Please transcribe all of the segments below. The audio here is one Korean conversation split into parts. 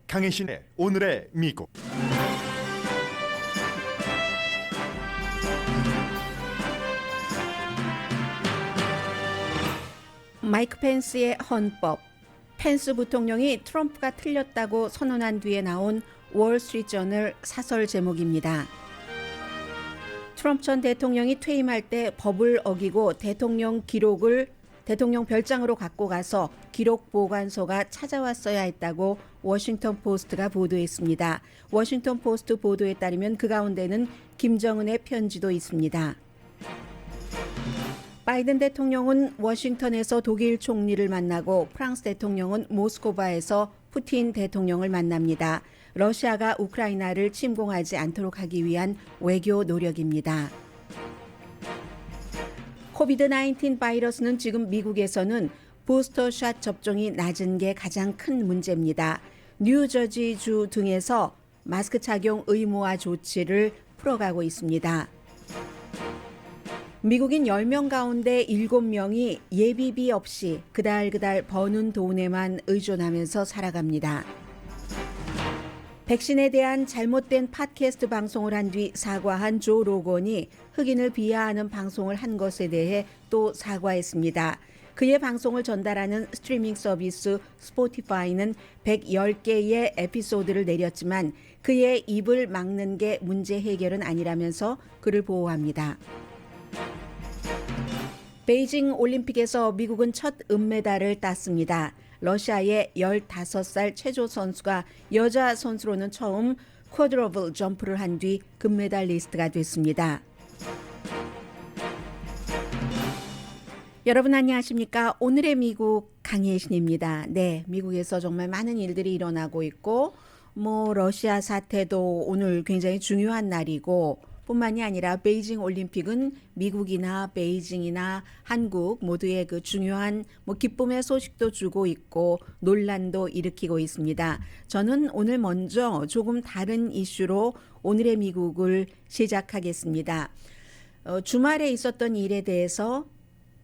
강혜신의 오늘의 미국. 마이크 펜스의 헌법. 펜스 부통령이 트럼프가 틀렸다고 선언한 뒤에 나온 월스트리트저널 사설 제목입니다. 트럼프 전 대통령이 퇴임할 때 법을 어기고 대통령 기록을 대통령 별장으로 갖고 가서 기록 보관소가 찾아왔어야 했다고 워싱턴 포스트가 보도했습니다. 워싱턴 포스트 보도에 따르면 그 가운데는 김정은의 편지도 있습니다. 바이든 대통령은 워싱턴에서 독일 총리를 만나고 프랑스 대통령은 모스크바에서 푸틴 대통령을 만납니다. 러시아가 우크라이나를 침공하지 않도록 하기 위한 외교 노력입니다. 코비드-19 바이러스는 지금 미국에서는 부스터샷 접종이 낮은 게 가장 큰 문제입니다. 뉴저지주 등에서 마스크 착용 의무화 조치를 풀어가고 있습니다. 미국인 10명 가운데 7명이 예비비 없이 그달 버는 돈에만 의존하면서 살아갑니다. 백신에 대한 잘못된 팟캐스트 방송을 한 뒤 사과한 조 로건이 흑인을 비하하는 방송을 한 것에 대해 또 사과했습니다. 그의 방송을 전달하는 스트리밍 서비스 스포티파이는 110개의 에피소드를 내렸지만 그의 입을 막는 게 문제 해결은 아니라면서 그를 보호합니다. 베이징 올림픽에서 미국은 첫 은메달을 땄습니다. 러시아의 15살 체조 선수가 여자 선수로는 처음 쿼드러블 점프를 한 뒤 금메달리스트가 됐습니다. 여러분 안녕하십니까? 오늘의 미국 강혜신입니다. 네, 미국에서 정말 많은 일들이 일어나고 있고 러시아 사태도 오늘 굉장히 중요한 날이고 뿐만이 아니라 베이징 올림픽은 미국이나 베이징이나 한국 모두의 그 중요한 기쁨의 소식도 주고 있고 논란도 일으키고 있습니다. 저는 오늘 먼저 조금 다른 이슈로 오늘의 미국을 시작하겠습니다. 주말에 있었던 일에 대해서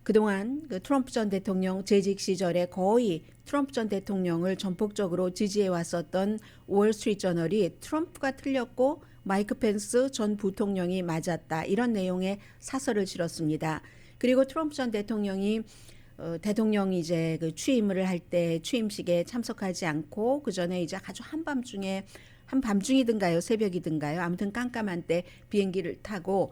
그동안 트럼프 전 대통령 재직 시절에 거의 트럼프 전 대통령을 전폭적으로 지지해 왔었던 월스트리트저널이 트럼프가 틀렸고 마이크 펜스 전 부통령이 맞았다, 이런 내용의 사설을 실었습니다. 그리고 트럼프 전 대통령이 대통령이 이제 취임을 할 때 취임식에 참석하지 않고 그 전에 이제 아주 한밤중이든가요, 새벽이든가요, 아무튼 깜깜한 때 비행기를 타고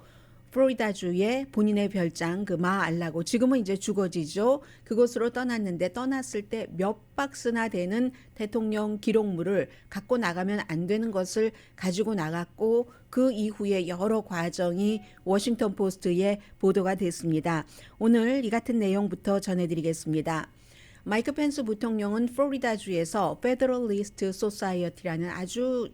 플로리다주의 본인의 별장 마알라고, 지금은 이제 주거지죠, 그곳으로 떠났는데 떠났을 때 몇 박스나 되는 대통령 기록물을 갖고 나가면 안 되는 것을 가지고 나갔고 그 이후에 여러 과정이 워싱턴 포스트에 보도가 됐습니다. 오늘 이 같은 내용부터 전해드리겠습니다. 마이크 펜스 부통령은 플로리다주에서 페더럴리스트 소사이어티라는 아주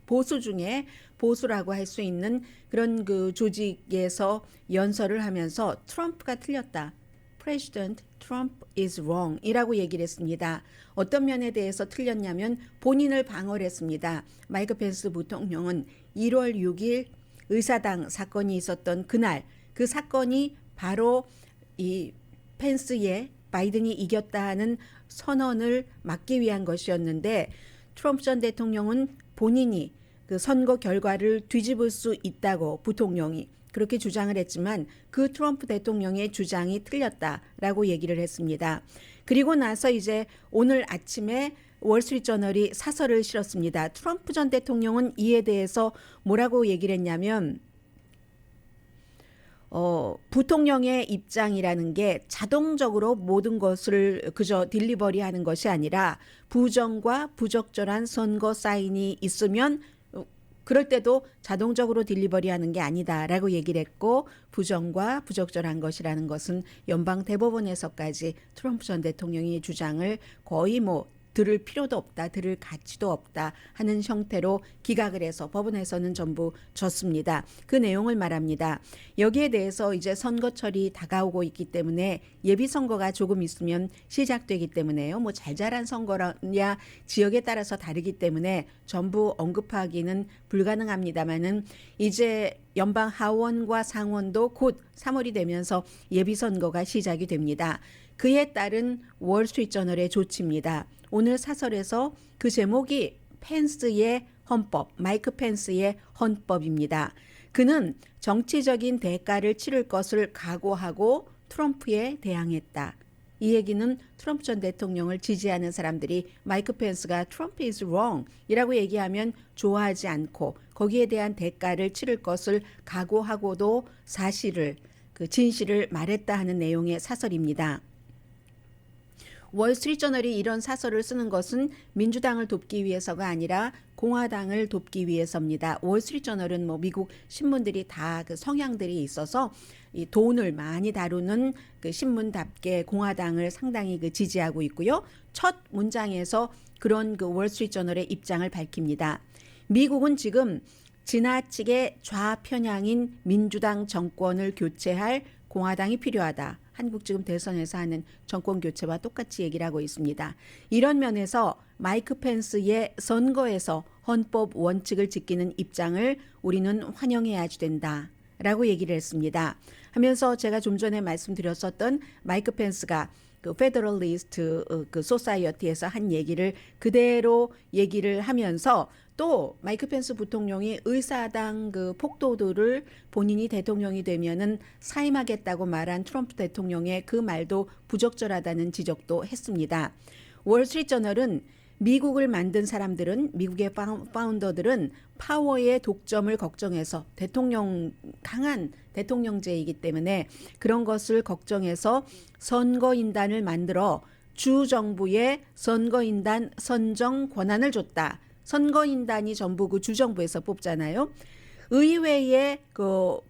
보수 중에 보수라고 할 수 있는 그런 조직에서 연설을 하면서 트럼프가 틀렸다, President Trump is wrong 이라고 얘기를 했습니다. 어떤 면에 대해서 틀렸냐면 본인을 방어를 했습니다. 마이크 펜스 부통령은 1월 6일 의사당 사건이 있었던 그날, 그 사건이 바로 이 펜스의 바이든이 이겼다 하는 선언을 막기 위한 것이었는데, 트럼프 전 대통령은 본인이 선거 결과를 뒤집을 수 있다고 부통령이 그렇게 주장을 했지만 그 트럼프 대통령의 주장이 틀렸다라고 얘기를 했습니다. 그리고 나서 이제 오늘 아침에 월스트리트저널이 사설을 실었습니다. 트럼프 전 대통령은 이에 대해서 뭐라고 얘기를 했냐면 부통령의 입장이라는 게 자동적으로 모든 것을 그저 딜리버리하는 것이 아니라 부정과 부적절한 선거 사인이 있으면 그럴 때도 자동적으로 딜리버리하는 게 아니다라고 얘기를 했고, 부정과 부적절한 것이라는 것은 연방 대법원에서까지 트럼프 전 대통령의 주장을 거의 들을 필요도 없다, 들을 가치도 없다 하는 형태로 기각을 해서 법원에서는 전부 졌습니다. 그 내용을 말합니다. 여기에 대해서 이제 선거철이 다가오고 있기 때문에 예비선거가 조금 있으면 시작되기 때문에요. 잘 자란 선거냐 지역에 따라서 다르기 때문에 전부 언급하기는 불가능합니다만은 이제 연방 하원과 상원도 곧 3월이 되면서 예비선거가 시작이 됩니다. 그에 따른 월스트리트저널의 조치입니다. 오늘 사설에서 그 제목이 펜스의 헌법, 마이크 펜스의 헌법입니다. 그는 정치적인 대가를 치를 것을 각오하고 트럼프에 대항했다. 이 얘기는 트럼프 전 대통령을 지지하는 사람들이 마이크 펜스가 트럼프 is wrong 이라고 얘기하면 좋아하지 않고 거기에 대한 대가를 치를 것을 각오하고도 사실을, 그 진실을 말했다 하는 내용의 사설입니다. 월스트리트저널이 이런 사설을 쓰는 것은 민주당을 돕기 위해서가 아니라 공화당을 돕기 위해서입니다. 월스트리트저널은 미국 신문들이 다 그 성향들이 있어서 이 돈을 많이 다루는 그 신문답게 공화당을 상당히 그 지지하고 있고요. 첫 문장에서 그런 그 월스트리트저널의 입장을 밝힙니다. 미국은 지금 지나치게 좌편향인 민주당 정권을 교체할 공화당이 필요하다. 한국 지금 대선에서 하는 정권 교체와 똑같이 얘기를 하고 있습니다. 이런 면에서 마이크 펜스의 선거에서 헌법 원칙을 지키는 입장을 우리는 환영해야 된다라고 얘기를 했습니다. 하면서 제가 좀 전에 말씀드렸었던 마이크 펜스가 그 페더럴리스트 그 소사이어티에서 한 얘기를 그대로 얘기를 하면서 또 마이크 펜스 부통령이 의사당 그 폭도들을 본인이 대통령이 되면은 사임하겠다고 말한 트럼프 대통령의 그 말도 부적절하다는 지적도 했습니다. 월스트리트저널은 미국을 만든 사람들은, 미국의 파운더들은 파워의 독점을 걱정해서 강한 대통령제이기 때문에 그런 것을 걱정해서 선거인단을 만들어 주정부에 선거인단 선정 권한을 줬다. 선거인단이 전부 그 주정부에서 뽑잖아요. 의회의 그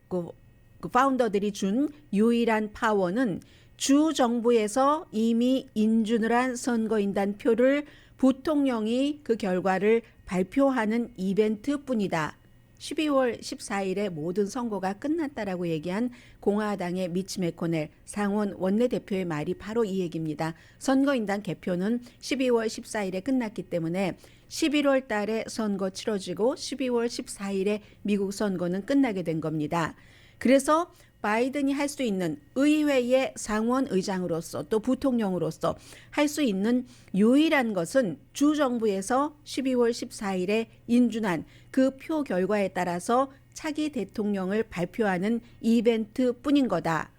파운더들이 준 유일한 파워는 주정부에서 이미 인준을 한 선거인단 표를 부통령이 그 결과를 발표하는 이벤트뿐이다. 12월 14일에 모든 선거가 끝났다라고 얘기한 공화당의 미치 매코넬 상원 원내대표의 말이 바로 이 얘기입니다. 선거인단 개표는 12월 14일에 끝났기 때문에 11월 달에 선거 치러지고 12월 14일에 미국 선거는 끝나게 된 겁니다. 그래서 바이든이 할 수 있는 의회의 상원 의장으로서 또 부통령으로서 할 수 있는 유일한 것은 주정부에서 12월 14일에 인준한 그 표 결과에 따라서 차기 대통령을 발표하는 이벤트뿐인 거다.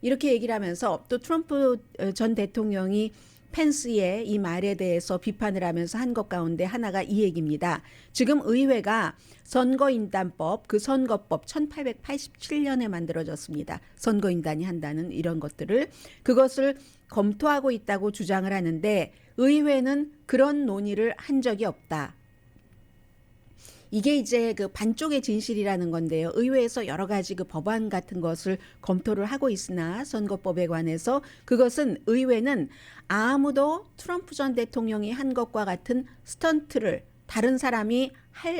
이렇게 얘기를 하면서 또 트럼프 전 대통령이 펜스의 이 말에 대해서 비판을 하면서 한 것 가운데 하나가 이 얘기입니다. 지금 의회가 선거인단법, 그 선거법 1887년에 만들어졌습니다. 선거인단이 한다는 이런 것들을, 그것을 검토하고 있다고 주장을 하는데 의회는 그런 논의를 한 적이 없다. 이게 이제 그 반쪽의 진실이라는 건데요. 의회에서 여러 가지 그 법안 같은 것을 검토를 하고 있으나 선거법에 관해서 그것은 의회는 아무도 트럼프 전 대통령이 한 것과 같은 스턴트를 다른 사람이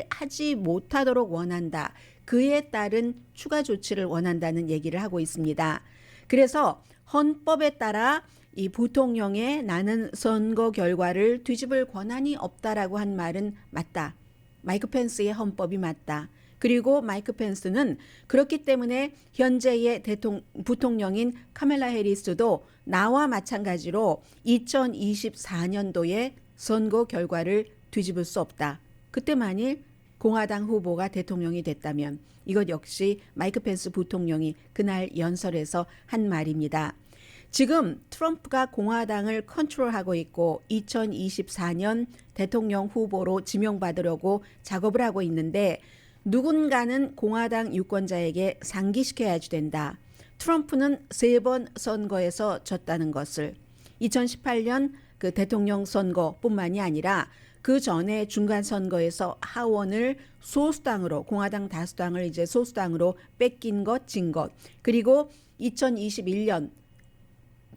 하지 못하도록 원한다. 그에 따른 추가 조치를 원한다는 얘기를 하고 있습니다. 그래서 헌법에 따라 이 부통령의 나는 선거 결과를 뒤집을 권한이 없다라고 한 말은 맞다. 마이크 펜스의 헌법이 맞다. 그리고 마이크 펜스는 그렇기 때문에 현재의 부통령인 카멜라 해리스도 나와 마찬가지로 2024년도에 선거 결과를 뒤집을 수 없다. 그때 만일 공화당 후보가 대통령이 됐다면 이것 역시 마이크 펜스 부통령이 그날 연설에서 한 말입니다. 지금 트럼프가 공화당을 컨트롤하고 있고 2024년 대통령 후보로 지명받으려고 작업을 하고 있는데 누군가는 공화당 유권자에게 상기시켜야지 된다. 트럼프는 3번 선거에서 졌다는 것을 2018년 그 대통령 선거뿐만이 아니라 그 전에 중간 선거에서 하원을 소수당으로 공화당 다수당을 이제 소수당으로 뺏긴 것, 진 것. 그리고 2021년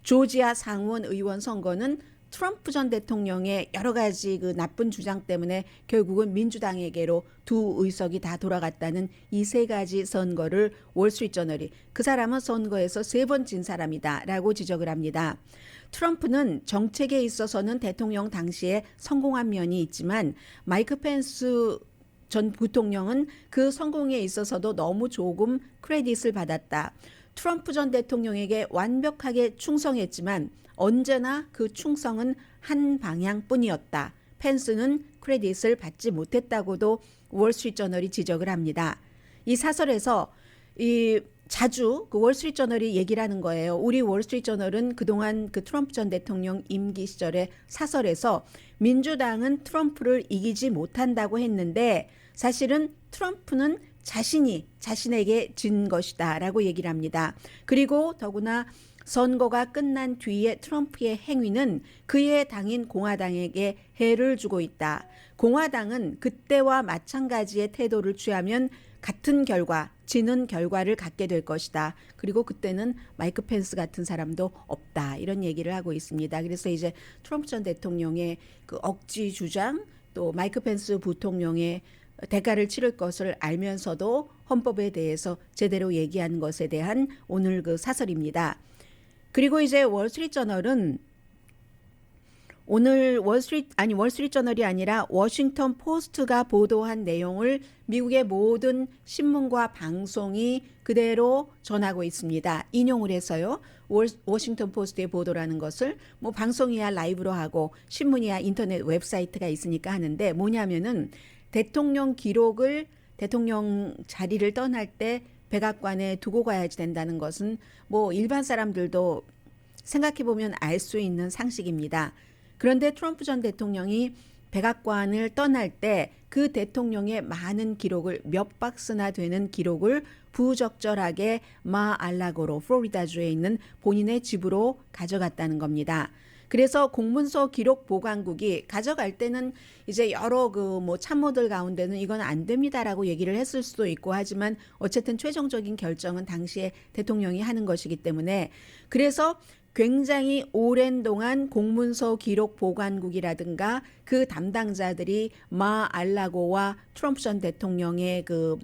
조지아 상원 의원 선거는 트럼프 전 대통령의 여러 가지 그 나쁜 주장 때문에 결국은 민주당에게로 2 의석이 다 돌아갔다는 이 3가지 선거를 월스트리트저널이 그 사람은 선거에서 3번 진 사람이다라고 지적을 합니다. 트럼프는 정책에 있어서는 대통령 당시에 성공한 면이 있지만 마이크 펜스 전 부통령은 그 성공에 있어서도 너무 조금 크레딧을 받았다. 트럼프 전 대통령에게 완벽하게 충성했지만 언제나 그 충성은 한 방향뿐이었다. 펜스는 크레딧을 받지 못했다고도 월스트리트저널이 지적을 합니다. 이 사설에서 자주 그 월스트리트저널이 얘기를 하는 거예요. 우리 월스트리트저널은 그동안 그 트럼프 전 대통령 임기 시절에 사설에서 민주당은 트럼프를 이기지 못한다고 했는데 사실은 트럼프는 자신에게 진 것이다라고 얘기를 합니다. 그리고 더구나 선거가 끝난 뒤에 트럼프의 행위는 그의 당인 공화당에게 해를 주고 있다. 공화당은 그때와 마찬가지의 태도를 취하면 같은 결과, 지는 결과를 갖게 될 것이다. 그리고 그때는 마이크 펜스 같은 사람도 없다. 이런 얘기를 하고 있습니다. 그래서 이제 트럼프 전 대통령의 그 억지 주장, 또 마이크 펜스 부통령의 대가를 치를 것을 알면서도 헌법에 대해서 제대로 얘기한 것에 대한 오늘 그 사설입니다. 그리고 이제 월스트리트저널은 오늘 월스트리트저널이 아니라 워싱턴 포스트가 보도한 내용을 미국의 모든 신문과 방송이 그대로 전하고 있습니다. 인용을 해서요. 워싱턴 포스트의 보도라는 것을 뭐 방송이야 라이브로 하고 신문이야 인터넷 웹사이트가 있으니까 하는데 뭐냐면은 대통령 자리를 떠날 때 백악관에 두고 가야지 된다는 것은 뭐 일반 사람들도 생각해 보면 알 수 있는 상식입니다. 그런데 트럼프 전 대통령이 백악관을 떠날 때 그 대통령의 많은 기록을 몇 박스나 되는 기록을 부적절하게 마알라고로 플로리다주에 있는 본인의 집으로 가져갔다는 겁니다. 그래서 공문서 기록 보관국이 가져갈 때는 이제 여러 그 뭐 참모들 가운데는 이건 안 됩니다라고 얘기를 했을 수도 있고 하지만 어쨌든 최종적인 결정은 당시에 대통령이 하는 것이기 때문에 그래서 굉장히 오랜 동안 공문서 기록 보관국이라든가 그 담당자들이 마알라고와 트럼프 전 대통령의 그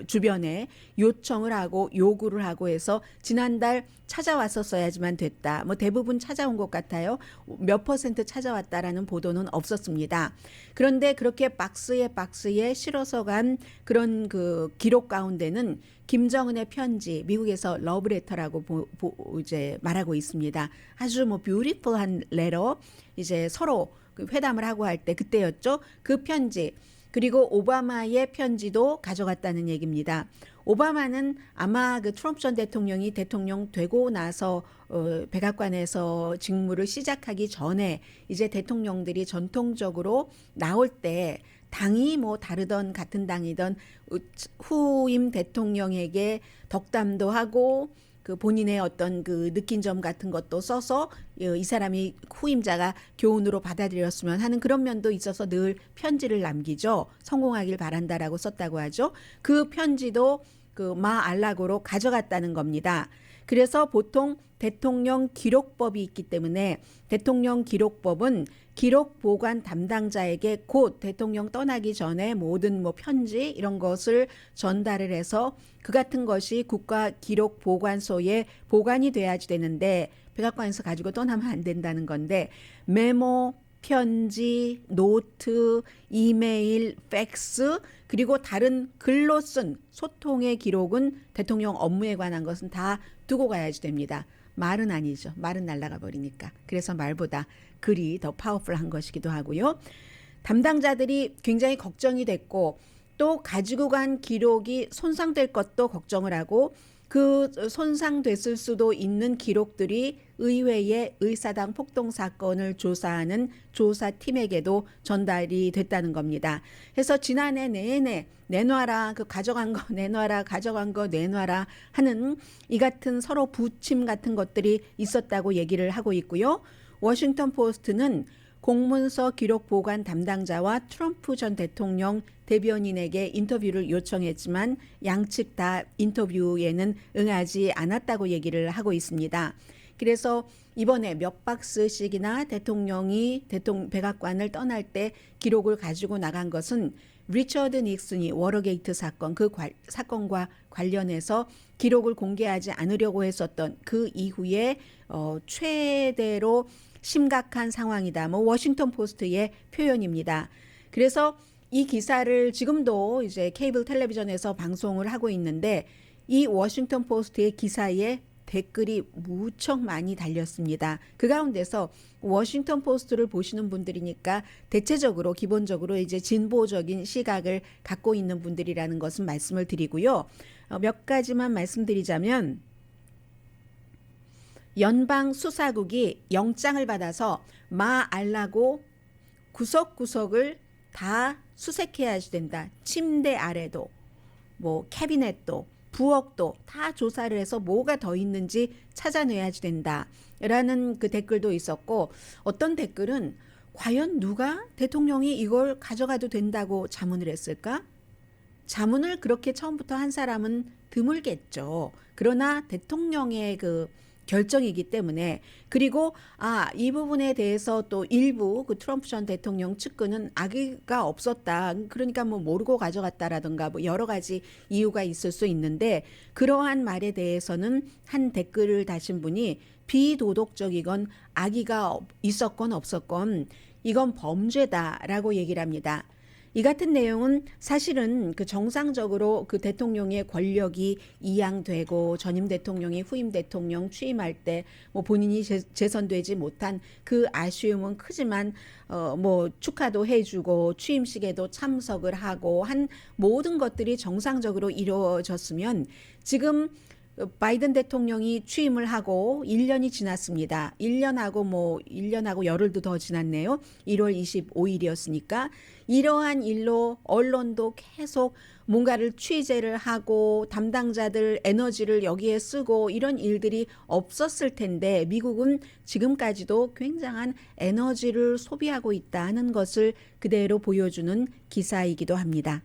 주변에 요청을 하고 요구를 하고 해서 지난달 찾아왔었어야지만 됐다. 뭐 대부분 찾아온 것 같아요. 몇 퍼센트 찾아왔다라는 보도는 없었습니다. 그런데 그렇게 박스에 실어서 간 그런 그 기록 가운데는 김정은의 편지, 미국에서 러브레터라고 이제 말하고 있습니다. 아주 뭐 뷰티풀한 레터, 이제 서로 그 회담을 하고 할 때 그때였죠. 그 편지. 그리고 오바마의 편지도 가져갔다는 얘기입니다. 오바마는 아마 그 트럼프 전 대통령이 대통령 되고 나서 백악관에서 직무를 시작하기 전에 이제 대통령들이 전통적으로 나올 때 당이 뭐 다르던 같은 당이던 후임 대통령에게 덕담도 하고 그 본인의 어떤 그 느낀 점 같은 것도 써서 이 사람이 후임자가 교훈으로 받아들였으면 하는 그런 면도 있어서 늘 편지를 남기죠. 성공하길 바란다라고 썼다고 하죠. 그 편지도 그 마알라고로 가져갔다는 겁니다. 그래서 보통 대통령 기록법이 있기 때문에 대통령 기록법은 기록 보관 담당자에게 곧 대통령 떠나기 전에 모든 뭐 편지 이런 것을 전달을 해서 그 같은 것이 국가 기록 보관소에 보관이 돼야지 되는데 백악관에서 가지고 떠나면 안 된다는 건데 메모, 편지, 노트, 이메일, 팩스 그리고 다른 글로 쓴 소통의 기록은 대통령 업무에 관한 것은 다 두고 가야지 됩니다. 말은 아니죠. 말은 날아가 버리니까. 그래서 말보다 글이 더 파워풀한 것이기도 하고요. 담당자들이 굉장히 걱정이 됐고 또 가지고 간 기록이 손상될 것도 걱정을 하고 그 손상됐을 수도 있는 기록들이 의회의 의사당 폭동 사건을 조사하는 조사팀에게도 전달이 됐다는 겁니다. 그래서 지난해 내내 내놔라, 그 가져간 거 내놔라, 가져간 거 내놔라 하는 이 같은 서로 부침 같은 것들이 있었다고 얘기를 하고 있고요. 워싱턴 포스트는 공문서 기록 보관 담당자와 트럼프 전 대통령 대변인에게 인터뷰를 요청했지만 양측 다 인터뷰에는 응하지 않았다고 얘기를 하고 있습니다. 그래서 이번에 몇 박스씩이나 대통령이 백악관을 떠날 때 기록을 가지고 나간 것은 리처드 닉슨이 워터게이트 사건 사건과 관련해서 기록을 공개하지 않으려고 했었던 그 이후에 최대로 심각한 상황이다. 뭐 워싱턴 포스트의 표현입니다. 그래서 이 기사를 지금도 이제 케이블 텔레비전에서 방송을 하고 있는데 이 워싱턴 포스트의 기사에 댓글이 무척 많이 달렸습니다. 그 가운데서 워싱턴 포스트를 보시는 분들이니까 대체적으로 기본적으로 이제 진보적인 시각을 갖고 있는 분들이라는 것은 말씀을 드리고요. 몇 가지만 말씀드리자면 연방 수사국이 영장을 받아서 마 알라고 구석구석을 다 수색해야 된다. 침대 아래도 뭐 캐비넷도 부엌도 다 조사를 해서 뭐가 더 있는지 찾아내야 된다. 라는 그 댓글도 있었고 어떤 댓글은 과연 누가 대통령이 이걸 가져가도 된다고 자문을 했을까? 자문을 그렇게 처음부터 한 사람은 드물겠죠. 그러나 대통령의 그 결정이기 때문에 그리고 이 부분에 대해서 또 일부 그 트럼프 전 대통령 측근은 악의가 없었다. 그러니까 뭐 모르고 가져갔다라든가 뭐 여러 가지 이유가 있을 수 있는데 그러한 말에 대해서는 한 댓글을 다신 분이 비도덕적이건 악의가 있었건 없었건 이건 범죄다라고 얘기를 합니다. 이 같은 내용은 사실은 그 정상적으로 그 대통령의 권력이 이양되고 전임 대통령이 후임 대통령 취임할 때 뭐 본인이 재선되지 못한 그 아쉬움은 크지만 뭐 축하도 해주고 취임식에도 참석을 하고 한 모든 것들이 정상적으로 이루어졌으면 지금 바이든 대통령이 취임을 하고 1년이 지났습니다. 1년하고 열흘도 더 지났네요. 1월 25일이었으니까 이러한 일로 언론도 계속 뭔가를 취재를 하고 담당자들 에너지를 여기에 쓰고 이런 일들이 없었을 텐데 미국은 지금까지도 굉장한 에너지를 소비하고 있다는 것을 그대로 보여주는 기사이기도 합니다.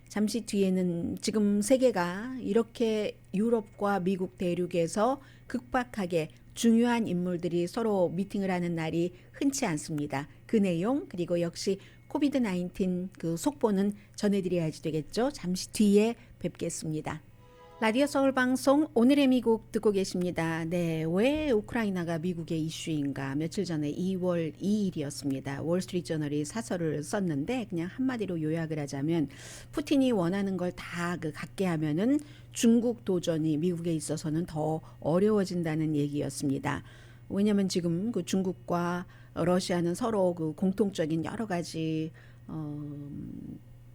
잠시 뒤에는 지금 세계가 이렇게 유럽과 미국 대륙에서 급박하게 중요한 인물들이 서로 미팅을 하는 날이 흔치 않습니다. 그 내용 그리고 역시 코비드-19 그 속보는 전해드려야지 되겠죠. 잠시 뒤에 뵙겠습니다. 라디오 서울 방송 오늘의 미국 듣고 계십니다. 네, 왜 우크라이나가 미국의 이슈인가? 며칠 전에 2월 2일이었습니다. 월스트리트 저널이 사설을 썼는데 그냥 한마디로 요약을 하자면 푸틴이 원하는 걸 다 갖게 하면은 중국 도전이 미국에 있어서는 더 어려워진다는 얘기였습니다. 왜냐하면 지금 그 중국과 러시아는 서로 그 공통적인 여러 가지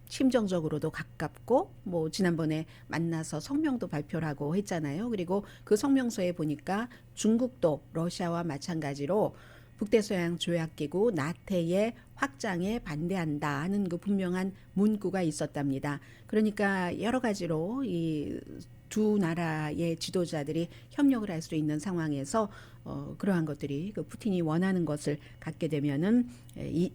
심정적으로도 가깝고 뭐 지난번에 만나서 성명도 발표를 하고 했잖아요. 그리고 그 성명서에 보니까 중국도 러시아와 마찬가지로 북대서양 조약기구 나토의 확장에 반대한다 하는 그 분명한 문구가 있었답니다. 그러니까 여러 가지로 이 두 나라의 지도자들이 협력을 할 수 있는 상황에서 그러한 것들이 그 푸틴이 원하는 것을 갖게 되면은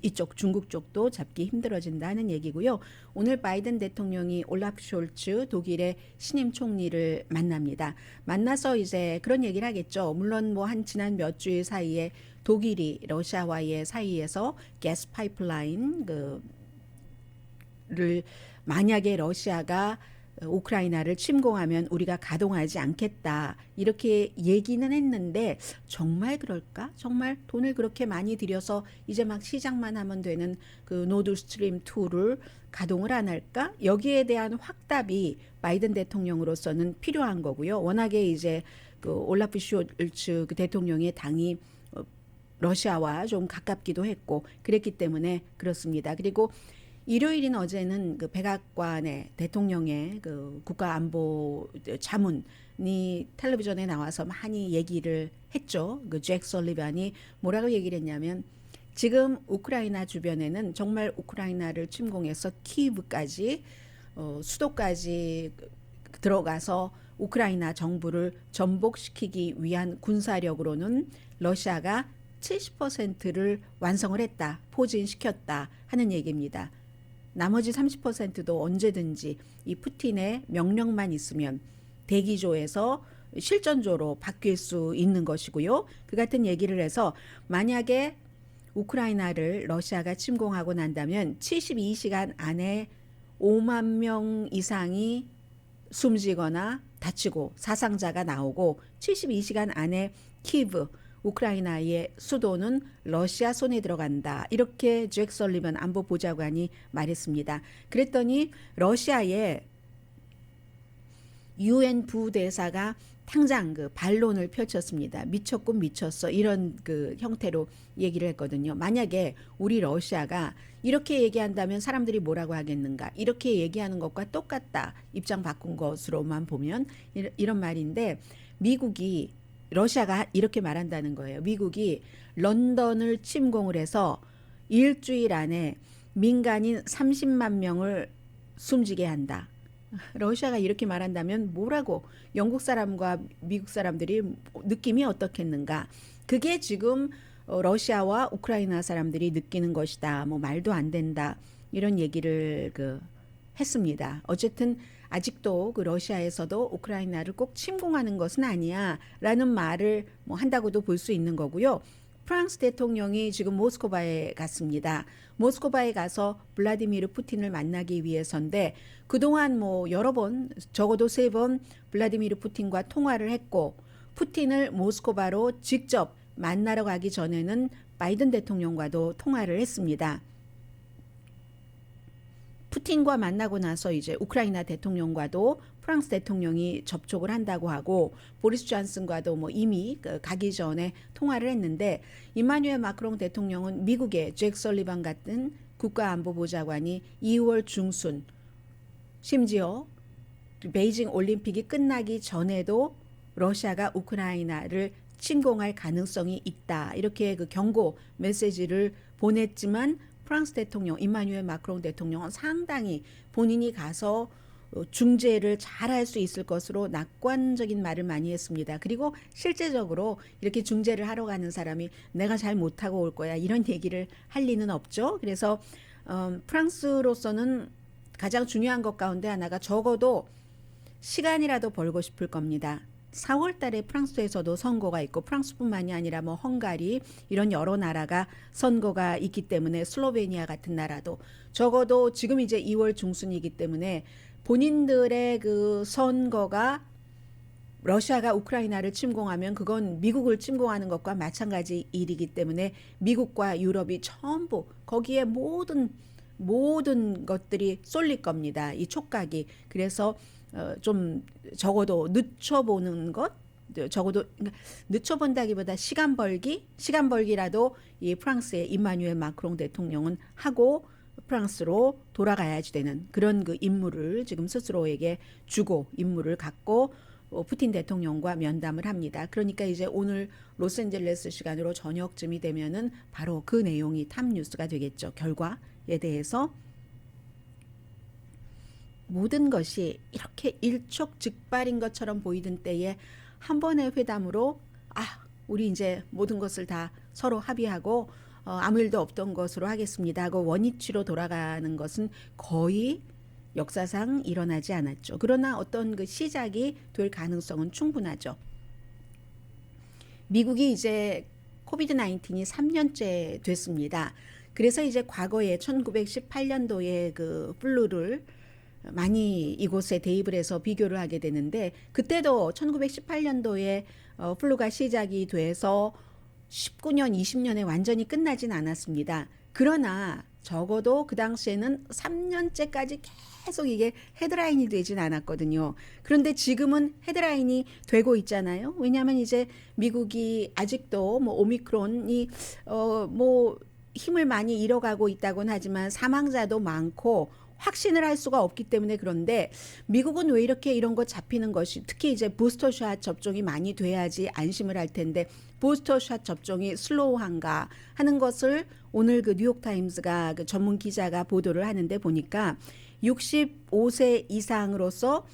이쪽 중국 쪽도 잡기 힘들어진다는 얘기고요. 오늘 바이든 대통령이 올라프 숄츠 독일의 신임 총리를 만납니다. 만나서 이제 그런 얘기를 하겠죠. 물론 뭐 한 지난 몇 주일 사이에 독일이 러시아와의 사이에서 가스 파이프라인 를 만약에 러시아가 우크라이나를 침공하면 우리가 가동하지 않겠다 이렇게 얘기는 했는데 정말 그럴까? 정말 돈을 그렇게 많이 들여서 이제 막 시작만 하면 되는 그 노드 스트림 2를 가동을 안 할까? 여기에 대한 확답이 바이든 대통령으로서는 필요한 거고요. 워낙에 이제 그 올라프 숄츠 그 대통령의 당이 러시아와 좀 가깝기도 했고 그랬기 때문에 그렇습니다. 그리고 일요일인 어제는 그 백악관의 대통령의 그 국가안보 자문이 텔레비전에 나와서 많이 얘기를 했죠. 그 잭 설리반이 뭐라고 얘기를 했냐면 지금 우크라이나 주변에는 정말 우크라이나를 침공해서 키이브까지 수도까지 들어가서 우크라이나 정부를 전복시키기 위한 군사력으로는 러시아가 70%를 완성을 했다, 포진시켰다 하는 얘기입니다. 나머지 30%도 언제든지 이 푸틴의 명령만 있으면 대기조에서 실전조로 바뀔 수 있는 것이고요. 그 같은 얘기를 해서 만약에 우크라이나를 러시아가 침공하고 난다면 72시간 안에 5만 명 이상이 숨지거나 다치고 사상자가 나오고 72시간 안에 키브 우크라이나의 수도는 러시아 손에 들어간다. 이렇게 잭 설리번 안보보좌관이 말했습니다. 그랬더니 러시아의 UN 부대사가 당장 그 반론을 펼쳤습니다. 미쳤고 미쳤어. 이런 그 형태로 얘기를 했거든요. 만약에 우리 러시아가 이렇게 얘기한다면 사람들이 뭐라고 하겠는가? 이렇게 얘기하는 것과 똑같다. 입장 바꾼 것으로만 보면 이런 말인데 미국이 러시아가 이렇게 말한다는 거예요. 미국이 런던을 침공을 해서 일주일 안에 민간인 30만 명을 숨지게 한다. 러시아가 이렇게 말한다면 뭐라고 영국 사람과 미국 사람들이 느낌이 어떻겠는가? 그게 지금 러시아와 우크라이나 사람들이 느끼는 것이다. 뭐 말도 안 된다. 이런 얘기를 했습니다. 어쨌든 아직도 그 러시아에서도 우크라이나를 꼭 침공하는 것은 아니야라는 말을 뭐 한다고도 볼 수 있는 거고요. 프랑스 대통령이 지금 모스크바에 갔습니다. 모스크바에 가서 블라디미르 푸틴을 만나기 위해서인데 그동안 뭐 여러 번 적어도 3번 블라디미르 푸틴과 통화를 했고 푸틴을 모스크바로 직접 만나러 가기 전에는 바이든 대통령과도 통화를 했습니다. 푸틴과 만나고 나서 이제 우크라이나 대통령과도 프랑스 대통령이 접촉을 한다고 하고 보리스 존슨과도 뭐 이미 가기 전에 통화를 했는데 이마누엘 마크롱 대통령은 미국의 잭 설리번 같은 국가안보보좌관이 2월 중순 심지어 베이징 올림픽이 끝나기 전에도 러시아가 우크라이나를 침공할 가능성이 있다. 이렇게 그 경고 메시지를 보냈지만 프랑스 대통령 이마누엘 마크롱 대통령은 상당히 본인이 가서 중재를 잘할 수 있을 것으로 낙관적인 말을 많이 했습니다. 그리고 실제적으로 이렇게 중재를 하러 가는 사람이 내가 잘 못하고 올 거야 이런 얘기를 할 리는 없죠. 그래서 프랑스로서는 가장 중요한 것 가운데 하나가 적어도 시간이라도 벌고 싶을 겁니다. 4월 달에 프랑스에서도 선거가 있고 프랑스뿐만이 아니라 뭐 헝가리 이런 여러 나라가 선거가 있기 때문에 슬로베니아 같은 나라도 적어도 지금 이제 2월 중순이기 때문에 본인들의 그 선거가 러시아가 우크라이나를 침공하면 그건 미국을 침공하는 것과 마찬가지 일이기 때문에 미국과 유럽이 전부 거기에 모든 것들이 쏠릴 겁니다. 이 촉각이. 그래서 좀 적어도 늦춰보는 것, 적어도 늦춰본다기보다 시간 벌기라도 이 프랑스의 이마누엘 마크롱 대통령은 하고 프랑스로 돌아가야지 되는 그런 그 임무를 지금 스스로에게 주고 임무를 갖고 푸틴 대통령과 면담을 합니다. 그러니까 이제 오늘 로스앤젤레스 시간으로 저녁쯤이 되면은 바로 그 내용이 탑뉴스가 되겠죠. 결과에 대해서. 모든 것이 이렇게 일촉즉발인 것처럼 보이던 때에 한 번의 회담으로 우리 이제 모든 것을 다 서로 합의하고 아무 일도 없던 것으로 하겠습니다 하고 원위치로 돌아가는 것은 거의 역사상 일어나지 않았죠. 그러나 어떤 그 시작이 될 가능성은 충분하죠. 미국이 이제 코비드 19이 3년째 됐습니다. 그래서 이제 과거에 1918년도에 그 플루를 많이 이곳에 대입을 해서 비교를 하게 되는데 그때도 1918년도에 플루가 시작이 돼서 19년, 20년에 완전히 끝나진 않았습니다. 그러나 적어도 그 당시에는 3년째까지 계속 이게 헤드라인이 되진 않았거든요. 그런데 지금은 헤드라인이 되고 있잖아요. 왜냐하면 이제 미국이 아직도 뭐 오미크론이 뭐 힘을 많이 잃어가고 있다고는 하지만 사망자도 많고 확신을 할 수가 없기 때문에 그런데 미국은 왜 이렇게 이런 거 잡히는 것이 특히 이제 부스터샷 접종이 많이 돼야지 안심을 할 텐데 부스터샷 접종이 슬로우한가 하는 것을 오늘 그 뉴욕타임스가 그 전문 기자가 보도를 하는데 보니까 65세 이상으로서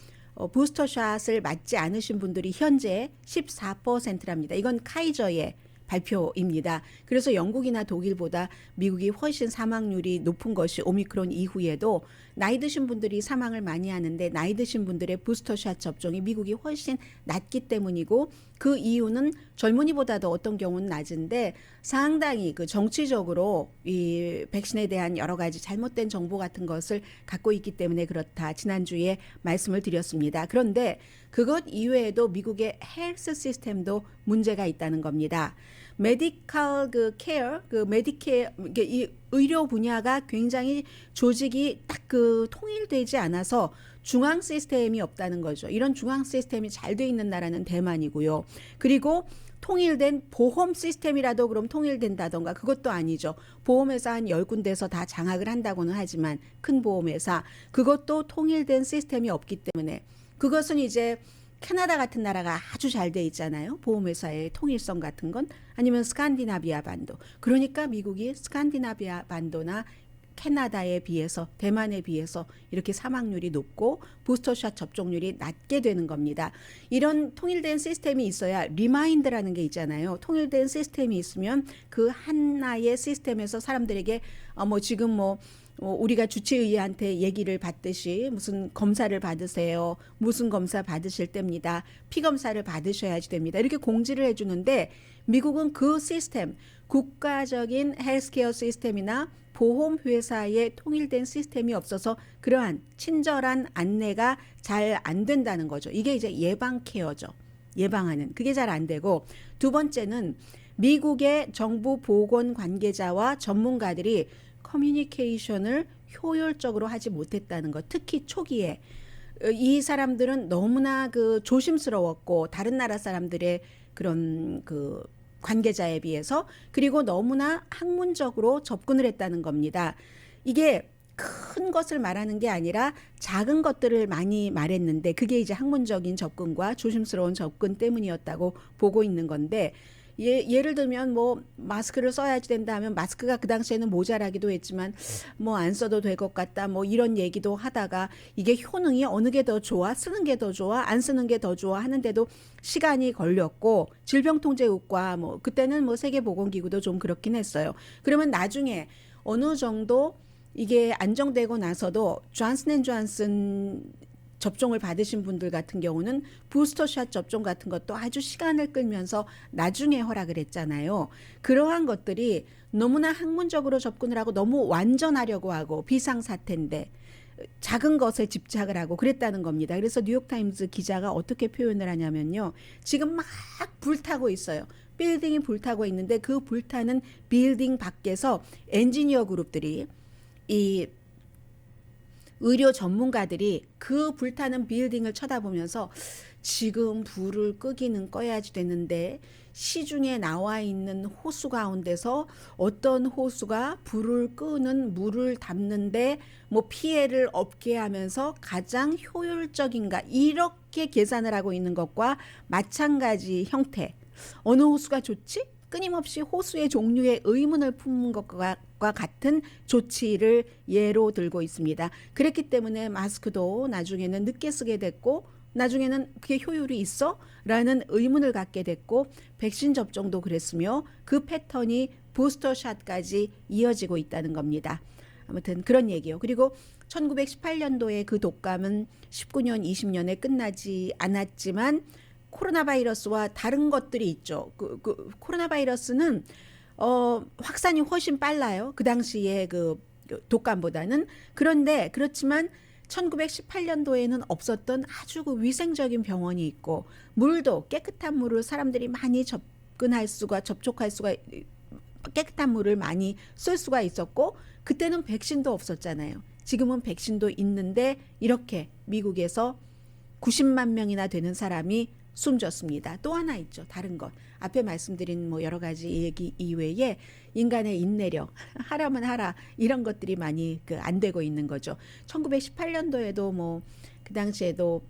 부스터샷을 맞지 않으신 분들이 현재 14%랍니다. 이건 카이저의 발표입니다. 그래서 영국이나 독일보다 미국이 훨씬 사망률이 높은 것이 오미크론 이후에도 나이 드신 분들이 사망을 많이 하는데 나이 드신 분들의 부스터샷 접종이 미국이 훨씬 낮기 때문이고 그 이유는 젊은이보다도 어떤 경우는 낮은데 상당히 그 정치적으로 이 백신에 대한 여러 가지 잘못된 정보 같은 것을 갖고 있기 때문에 그렇다. 지난주에 말씀을 드렸습니다. 그런데 그것 이외에도 미국의 헬스 시스템도 문제가 있다는 겁니다. 메디컬 그 케어, 그 메디케어, 이 의료 분야가 굉장히 조직이 딱 그 통일되지 않아서 중앙 시스템이 없다는 거죠. 이런 중앙 시스템이 잘 돼 있는 나라는 대만이고요. 그리고 통일된 보험 시스템이라도 그럼 통일된다던가 그것도 아니죠. 보험회사 한 10군데서 다 장악을 한다고는 하지만 큰 보험회사 그것도 통일된 시스템이 없기 때문에 그것은 이제 캐나다 같은 나라가 아주 잘 돼 있잖아요. 보험회사의 통일성 같은 건 아니면 스칸디나비아 반도. 그러니까 미국이 스칸디나비아 반도나 캐나다에 비해서 대만에 비해서 이렇게 사망률이 높고 부스터샷 접종률이 낮게 되는 겁니다. 이런 통일된 시스템이 있어야 리마인드라는 게 있잖아요. 통일된 시스템이 있으면 그 하나의 시스템에서 사람들에게 뭐 지금 뭐 우리가 주치의한테 얘기를 받듯이 무슨 검사를 받으세요. 무슨 검사 받으실 때입니다. 피 검사를 받으셔야지 됩니다. 이렇게 공지를 해주는데 미국은 그 시스템, 국가적인 헬스케어 시스템이나 보험회사의 통일된 시스템이 없어서 그러한 친절한 안내가 잘 안 된다는 거죠. 이게 이제 예방 케어죠. 예방하는. 그게 잘 안 되고 두 번째는 미국의 정부 보건 관계자와 전문가들이 커뮤니케이션을 효율적으로 하지 못했다는 것. 특히 초기에 이 사람들은 너무나 그 조심스러웠고 다른 나라 사람들의 그런 그 관계자에 비해서 그리고 너무나 학문적으로 접근을 했다는 겁니다. 이게 큰 것을 말하는 게 아니라 작은 것들을 많이 말했는데 그게 이제 학문적인 접근과 조심스러운 접근 때문이었다고 보고 있는 건데 예를 들면 뭐 마스크를 써야지 된다 하면 마스크가 그 당시에는 모자라기도 했지만 뭐 안 써도 될 것 같다 뭐 이런 얘기도 하다가 이게 효능이 어느 게 더 좋아 쓰는 게 더 좋아 안 쓰는 게 더 좋아 하는데도 시간이 걸렸고 질병통제국과 뭐 그때는 뭐 세계보건기구도 좀 그렇긴 했어요. 그러면 나중에 어느 정도 이게 안정되고 나서도 존슨앤존슨 접종을 받으신 분들 같은 경우는 부스터샷 접종 같은 것도 아주 시간을 끌면서 나중에 허락을 했잖아요. 그러한 것들이 너무나 학문적으로 접근을 하고 너무 완전하려고 하고 비상사태인데 작은 것에 집착을 하고 그랬다는 겁니다. 그래서 뉴욕타임즈 기자가 어떻게 표현을 하냐면요. 지금 막 불타고 있어요. 빌딩이 불타고 있는데 그 불타는 빌딩 밖에서 엔지니어 그룹들이 이 의료 전문가들이 그 불타는 빌딩을 쳐다보면서 지금 불을 끄기는 꺼야지 되는데 시중에 나와 있는 호수 가운데서 어떤 호수가 불을 끄는 물을 담는데 뭐 피해를 없게 하면서 가장 효율적인가 이렇게 계산을 하고 있는 것과 마찬가지 형태. 어느 호수가 좋지? 끊임없이 호수의 종류에 의문을 품는 것과 같은 조치를 예로 들고 있습니다. 그랬기 때문에 마스크도 나중에는 늦게 쓰게 됐고 나중에는 그게 효율이 있어? 라는 의문을 갖게 됐고 백신 접종도 그랬으며 그 패턴이 부스터샷까지 이어지고 있다는 겁니다. 아무튼 그런 얘기요. 그리고 1918년도에 그 독감은 19년, 20년에 끝나지 않았지만 코로나 바이러스와 다른 것들이 있죠. 그 코로나 바이러스는 확산이 훨씬 빨라요. 그 당시에 그 독감보다는. 그런데 그렇지만 1918년도에는 없었던 아주 그 위생적인 병원이 있고 물도 깨끗한 물을 사람들이 많이 접촉할 수가 깨끗한 물을 많이 쓸 수가 있었고 그때는 백신도 없었잖아요. 지금은 백신도 있는데 이렇게 미국에서 90만 명이나 되는 사람이 숨졌습니다. 또 하나 있죠. 다른 것. 앞에 말씀드린 뭐 여러 가지 얘기 이외에 인간의 인내력, 하라면 하라 이런 것들이 많이 안 되고 있는 거죠. 1918년도에도 뭐 그 당시에도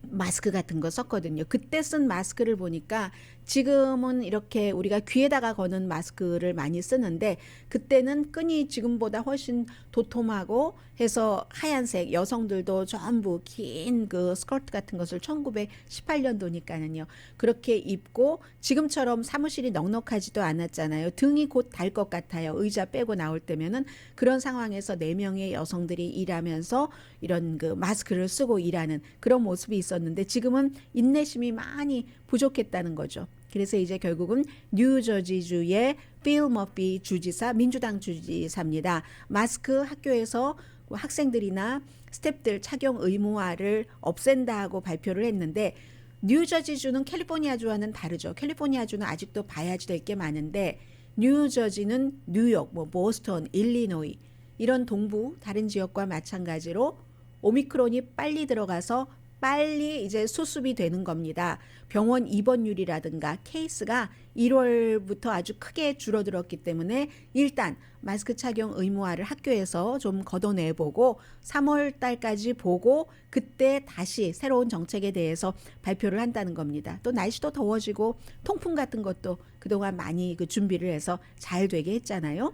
마스크 같은 거 썼거든요. 그때 쓴 마스크를 보니까 지금은 이렇게 우리가 귀에다가 거는 마스크를 많이 쓰는데 그때는 끈이 지금보다 훨씬 도톰하고 해서 하얀색 여성들도 전부 긴 그 스커트 같은 것을 1918년도니까는요. 그렇게 입고 지금처럼 사무실이 넉넉하지도 않았잖아요. 등이 곧 달 것 같아요. 의자 빼고 나올 때면은 그런 상황에서 4명의 여성들이 일하면서 이런 그 마스크를 쓰고 일하는 그런 모습이 있었는데 지금은 인내심이 많이 부족했다는 거죠. 그래서 이제 결국은 뉴저지주의 필 머피 주지사, 민주당 주지사입니다. 마스크 학교에서 학생들이나 스태프들 착용 의무화를 없앤다고 발표를 했는데 뉴저지주는 캘리포니아주와는 다르죠. 캘리포니아주는 아직도 봐야지 될 게 많은데 뉴저지는 뉴욕, 뭐 보스턴, 일리노이 이런 동부 다른 지역과 마찬가지로 오미크론이 빨리 들어가서 빨리 이제 수습이 되는 겁니다. 병원 입원율이라든가 케이스가 1월부터 아주 크게 줄어들었기 때문에 일단 마스크 착용 의무화를 학교에서 좀 걷어내보고 3월 달까지 보고 그때 다시 새로운 정책에 대해서 발표를 한다는 겁니다. 또 날씨도 더워지고 통풍 같은 것도 그동안 많이 그 준비를 해서 잘 되게 했잖아요.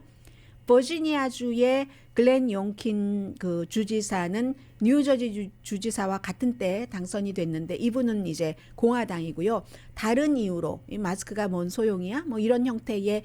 버지니아주의 글렌 용킨 그 주지사는 뉴저지 주지사와 같은 때 당선이 됐는데 이분은 이제 공화당이고요. 다른 이유로 이 마스크가 뭔 소용이야? 뭐 이런 형태의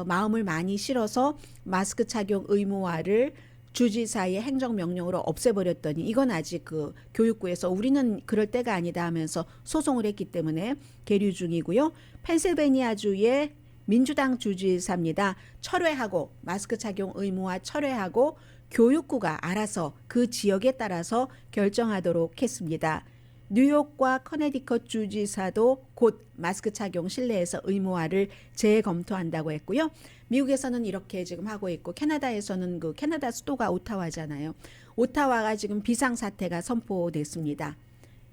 마음을 많이 실어서 마스크 착용 의무화를 주지사의 행정명령으로 없애버렸더니 이건 아직 그 교육부에서 우리는 그럴 때가 아니다 하면서 소송을 했기 때문에 계류 중이고요. 펜실베니아주의 민주당 주지사입니다. 철회하고 마스크 착용 의무화 철회하고 교육부가 알아서 그 지역에 따라서 결정하도록 했습니다. 뉴욕과 커네디컷 주지사도 곧 마스크 착용 실내에서 의무화를 재검토한다고 했고요. 미국에서는 이렇게 지금 하고 있고 캐나다에서는 그 캐나다 수도가 오타와잖아요. 오타와가 지금 비상사태가 선포됐습니다.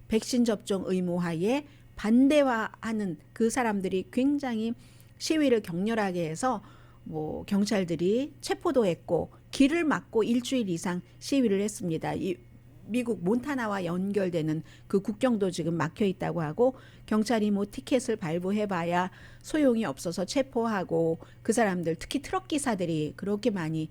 백신 접종 의무화에 반대하는 그 사람들이 굉장히 시위를 격렬하게 해서 뭐 경찰들이 체포도 했고 길을 막고 일주일 이상 시위를 했습니다. 이 미국 몬타나와 연결되는 그 국경도 지금 막혀 있다고 하고 경찰이 뭐 티켓을 발부해봐야 소용이 없어서 체포하고 그 사람들 특히 트럭 기사들이 그렇게 많이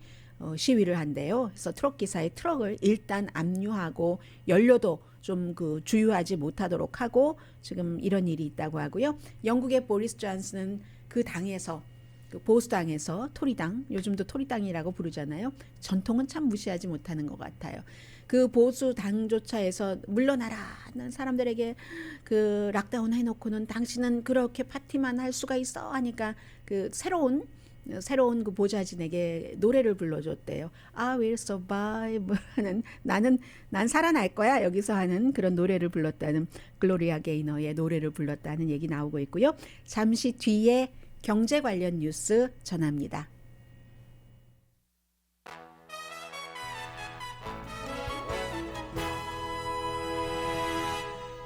시위를 한대요. 그래서 트럭 기사의 트럭을 일단 압류하고 연료도 좀 그 주유하지 못하도록 하고 지금 이런 일이 있다고 하고요. 영국의 보리스 존슨은 그 당에서 그 보수당에서 토리당 요즘도 토리당이라고 부르잖아요. 전통은 참 무시하지 못하는 것 같아요. 그 보수당조차에서 물러나라는 사람들에게 그 락다운 해놓고는 당신은 그렇게 파티만 할 수가 있어 하니까 그 새로운 그 보좌진에게 노래를 불러줬대요. I will survive 하는 난 살아날 거야 여기서 하는 그런 노래를 불렀다는 글로리아 게이너의 노래를 불렀다는 얘기 나오고 있고요. 잠시 뒤에 경제 관련 뉴스 전합니다.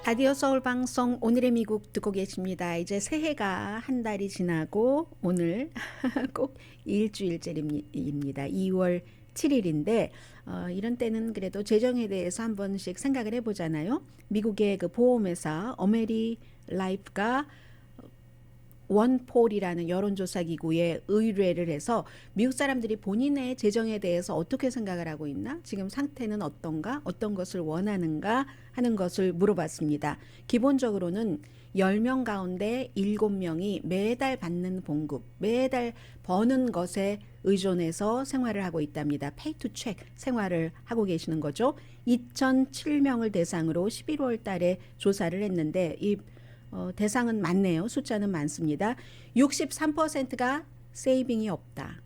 라디오 서울 방송 오늘의 미국 듣고 계십니다. 이제 새해가 한 달이 지나고 오늘 꼭 일주일째입니다. 2월 7일인데 이런 때는 그래도 재정에 대해서 한 번씩 생각을 해보잖아요. 미국의 그 보험회사 어메리 라이프가 원폴이라는 여론조사 기구에 의뢰를 해서 미국 사람들이 본인의 재정에 대해서 어떻게 생각을 하고 있나? 지금 상태는 어떤가? 어떤 것을 원하는가? 하는 것을 물어봤습니다. 기본적으로는 10명 가운데 7명이 매달 받는 봉급, 매달 버는 것에 의존해서 생활을 하고 있답니다. 페이 투 체크 생활을 하고 계시는 거죠. 2007명을 대상으로 11월 달에 조사를 했는데 이 대상은 많네요. 숫자는 많습니다. 63%가 세이빙이 없다.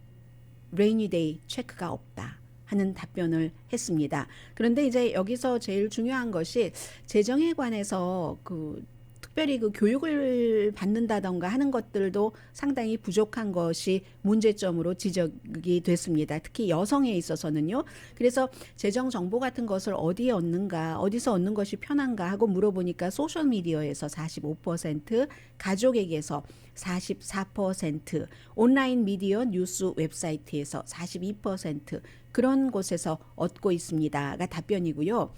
레이니 데이 체크가 없다. 하는 답변을 했습니다. 그런데 이제 여기서 제일 중요한 것이 재정에 관해서 특별히 그 교육을 받는다던가 하는 것들도 상당히 부족한 것이 문제점으로 지적이 됐습니다. 특히 여성에 있어서는요. 그래서 재정 정보 같은 것을 어디에 얻는가, 어디서 얻는 것이 편한가 하고 물어보니까 소셜미디어에서 45%, 가족에게서 44%, 온라인 미디어 뉴스 웹사이트에서 42% 그런 곳에서 얻고 있습니다가 답변이고요.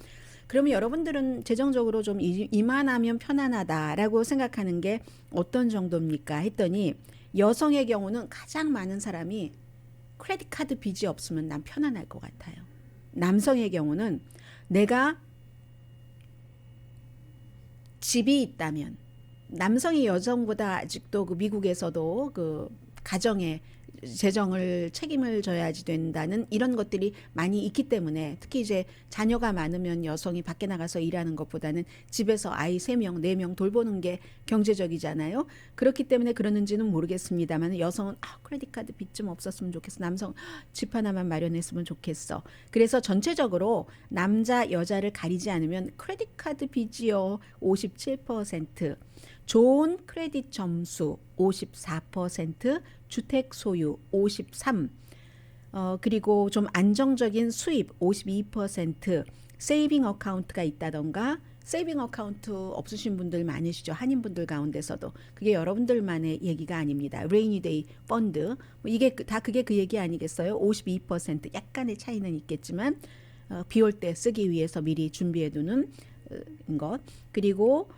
그러면 여러분들은 재정적으로 좀 이만하면 편안하다라고 생각하는 게 어떤 정도입니까? 했더니 여성의 경우는 가장 많은 사람이 크레딧 카드 빚이 없으면 난 편안할 것 같아요. 남성의 경우는 내가 집이 있다면, 남성이 여성보다 아직도 그 미국에서도 그 가정에 재정을 책임을 져야지 된다는 이런 것들이 많이 있기 때문에, 특히 이제 자녀가 많으면 여성이 밖에 나가서 일하는 것보다는 집에서 아이 3명, 4명 돌보는 게 경제적이잖아요. 그렇기 때문에 그러는지는 모르겠습니다만 여성은 크레딧 카드 빚 좀 없었으면 좋겠어. 남성 집 하나만 마련했으면 좋겠어. 그래서 전체적으로 남자 여자를 가리지 않으면 크레딧 카드 빚이요 57%, 좋은 크레딧 점수 54%, 주택 소유 53%, 그리고 좀 안정적인 수입 52%, 세이빙 어카운트가 있다던가, 세이빙 어카운트 없으신 분들 많으시죠. 한인분들 가운데서도. 그게 여러분들만의 얘기가 아닙니다. 레이니 데이 펀드, 이게 다 그게 그 얘기 아니겠어요? 52%, 약간의 차이는 있겠지만 비 올 때 쓰기 위해서 미리 준비해 두는 것. 그리고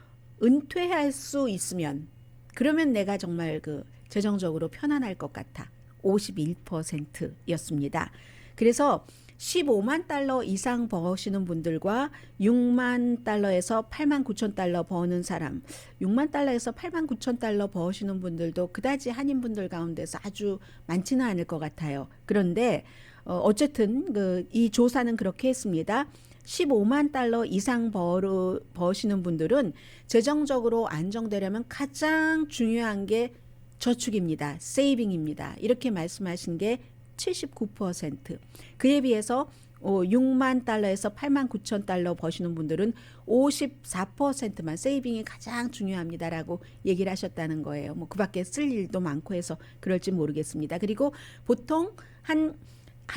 은퇴할 수 있으면, 그러면 내가 정말 그 재정적으로 편안할 것 같아. 51%였습니다. 그래서 15만 달러 이상 버시는 분들과 6만 달러에서 8만 9천 달러 버는 사람, 6만 달러에서 8만 9천 달러 버시는 분들도 그다지 한인분들 가운데서 아주 많지는 않을 것 같아요. 그런데 어쨌든 이 조사는 그렇게 했습니다. 15만 달러 이상 버시는 분들은 재정적으로 안정되려면 가장 중요한 게 저축입니다. 세이빙입니다. 이렇게 말씀하신 게 79%. 그에 비해서 6만 달러에서 8만 9천 달러 버시는 분들은 54%만 세이빙이 가장 중요합니다라고 얘기를 하셨다는 거예요. 뭐 그 밖에 쓸 일도 많고 해서 그럴지 모르겠습니다. 그리고 보통 한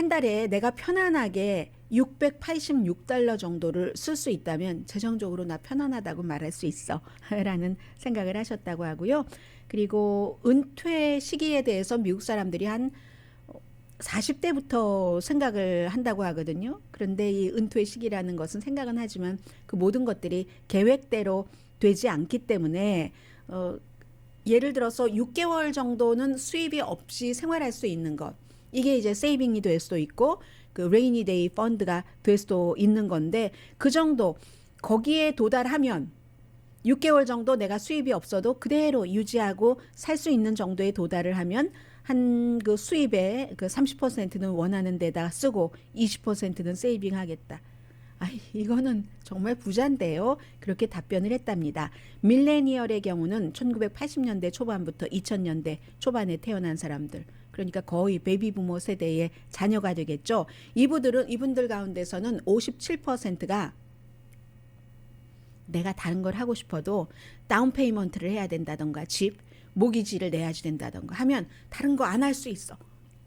달에 내가 편안하게 686달러 정도를 쓸 수 있다면 재정적으로 나 편안하다고 말할 수 있어 라는 생각을 하셨다고 하고요. 그리고 은퇴 시기에 대해서 미국 사람들이 한 40대부터 생각을 한다고 하거든요. 그런데 이 은퇴 시기라는 것은 생각은 하지만 그 모든 것들이 계획대로 되지 않기 때문에 예를 들어서 6개월 정도는 수입이 없이 생활할 수 있는 것, 이게 이제 세이빙이 될 수도 있고 그 레이니 데이 펀드가 될 수도 있는 건데, 그 정도 거기에 도달하면 6개월 정도 내가 수입이 없어도 그대로 유지하고 살 수 있는 정도에 도달을 하면 한 그 수입의 그 30%는 원하는 데다 쓰고 20%는 세이빙 하겠다. 이거는 정말 부자인데요. 그렇게 답변을 했답니다. 밀레니얼의 경우는 1980년대 초반부터 2000년대 초반에 태어난 사람들, 그러니까 거의 베이비 부모 세대의 자녀가 되겠죠. 이분들 가운데서는 57%가 내가 다른 걸 하고 싶어도 다운 페이먼트를 해야 된다던가 집, 모기지를 내야지 된다던가 하면 다른 거 안 할 수 있어.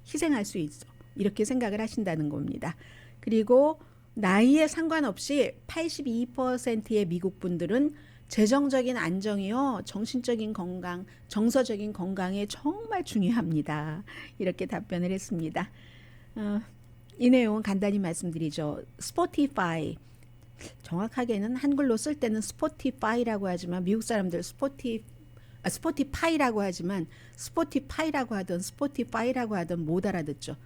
희생할 수 있어. 이렇게 생각을 하신다는 겁니다. 그리고 나이에 상관없이 82%의 미국 분들은 재정적인 안정이요, 정신적인 건강, 정서적인 건강에 정말 중요합니다. 이렇게 답변을 했습니다. 이 내용은 간단히 말씀드리죠. 스포티파이, 정확하게는 한글로 쓸 때는 스포티파이라고 하지만 미국 사람들 스포티파이라고 하지만 스포티파이라고 하든 스포티파이라고 하든 못 알아듣죠.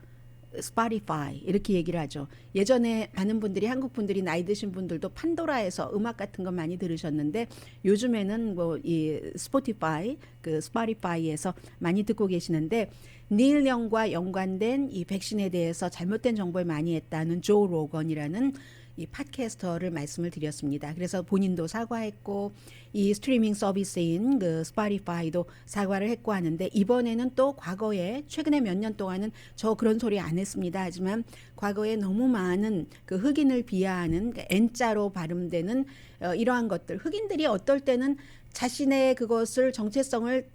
스포티파이 이렇게 얘기를 하죠. 예전에 많은 분들이, 한국 분들이, 나이 드신 분들도 판도라에서 음악 같은 거 많이 들으셨는데 요즘에는 뭐 이 스포티파이, 그 스포티파이에서 많이 듣고 계시는데, 닐 영과 연관된 이 백신에 대해서 잘못된 정보를 많이 했다는 조 로건이라는 이 팟캐스터를 말씀을 드렸습니다. 그래서 본인도 사과했고 이 스트리밍 서비스인 그 스포티파이도 사과를 했고 하는데, 이번에는 또 과거에 최근에 몇 년 동안은 저 그런 소리 안 했습니다 하지만 과거에 너무 많은 그 흑인을 비하하는 그 N자로 발음되는 이러한 것들, 흑인들이 어떨 때는 자신의 그것을 정체성을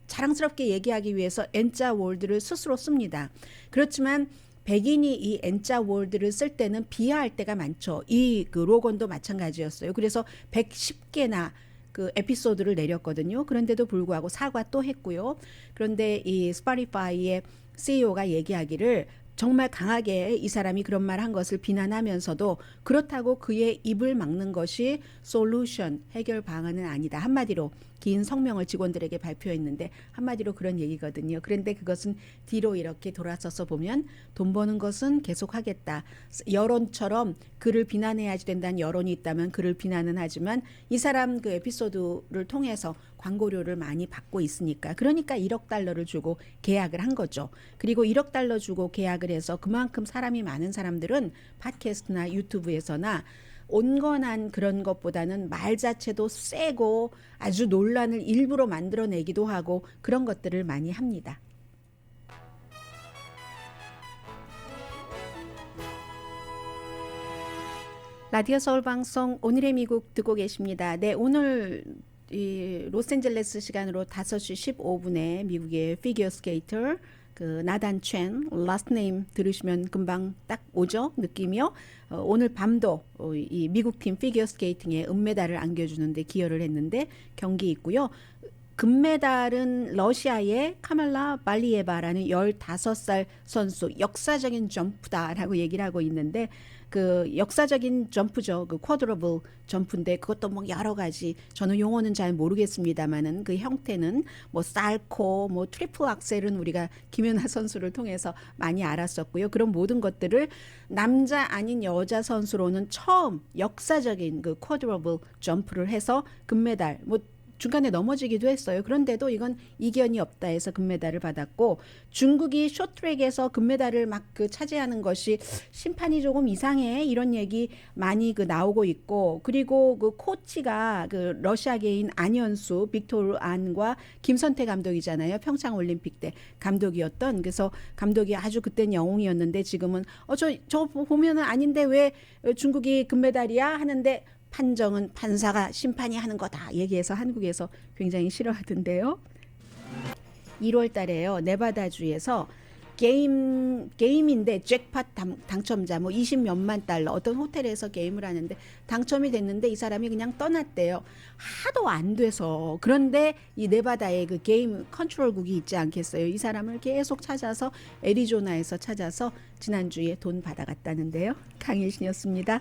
자랑스럽게 얘기하기 위해서 N자 월드를 스스로 씁니다. 그렇지만 백인이 이 N자 월드를 쓸 때는 비하할 때가 많죠. 이 그 로건도 마찬가지였어요. 그래서 110개나 그 에피소드를 내렸거든요. 그런데도 불구하고 사과 또 했고요. 그런데 이 스포티파이의 CEO가 얘기하기를 정말 강하게 이 사람이 그런 말 한 것을 비난하면서도 그렇다고 그의 입을 막는 것이 솔루션, 해결 방안은 아니다. 한마디로 긴 성명을 직원들에게 발표했는데 한마디로 그런 얘기거든요. 그런데 그것은 뒤로 이렇게 돌아서서 보면 돈 버는 것은 계속하겠다. 여론처럼 그를 비난해야지 된다는 여론이 있다면 그를 비난은 하지만 이 사람 그 에피소드를 통해서 광고료를 많이 받고 있으니까 그러니까 1억 달러를 주고 계약을 한 거죠. 그리고 1억 달러 주고 계약을 해서 그만큼 사람이 많은 사람들은 팟캐스트나 유튜브에서나 온건한 그런 것보다는 말 자체도 세고 아주 논란을 일부러 만들어내기도 하고 그런 것들을 많이 합니다. 라디오 서울 방송 오늘의 미국 듣고 계십니다. 네, 오늘 이 로스앤젤레스 시간으로 5시 15분에 미국의 피겨 스케이터 그 나단 첸 라스트 네임 들으시면 금방 딱 오죠 느낌이요. 오늘 밤도 이 미국 팀 피겨 스케이팅에 은메달을 안겨주는데 기여를 했는데 경기 있고요. 금메달은 러시아의 카말라 발리에바라는 15살 선수 역사적인 점프다라고 얘기를 하고 있는데 그 역사적인 점프죠. 그 쿼드러블 점프인데 그것도 뭐 여러 가지 저는 용어는 잘 모르겠습니다만은 그 형태는 뭐 살코 뭐 트리플 악셀은 우리가 김연아 선수를 통해서 많이 알았었고요. 그런 모든 것들을 남자 아닌 여자 선수로는 처음 역사적인 그 쿼드러블 점프를 해서 금메달 뭐 중간에 넘어지기도 했어요. 그런데도 이건 이견이 없다 해서 금메달을 받았고 중국이 쇼트트랙에서 금메달을 막 그 차지하는 것이 심판이 조금 이상해 이런 얘기 많이 그 나오고 있고 그리고 그 코치가 그 러시아계인 안현수 빅토르 안과 김선태 감독이잖아요. 평창 올림픽 때 감독이었던 그래서 감독이 아주 그땐 영웅이었는데 지금은 저 보면은 아닌데 왜 중국이 금메달이야 하는데 판정은 판사가 심판이 하는 거다 얘기해서 한국에서 굉장히 싫어하던데요. 1월 달에요. 네바다주에서 게임인데 잭팟 당첨자 뭐 20몇만 달러 어떤 호텔에서 게임을 하는데 당첨이 됐는데 이 사람이 그냥 떠났대요. 하도 안 돼서. 그런데 이 네바다에 그 게임 컨트롤국이 있지 않겠어요. 이 사람을 계속 찾아서 애리조나에서 찾아서 지난주에 돈 받아갔다는데요. 강일신이었습니다.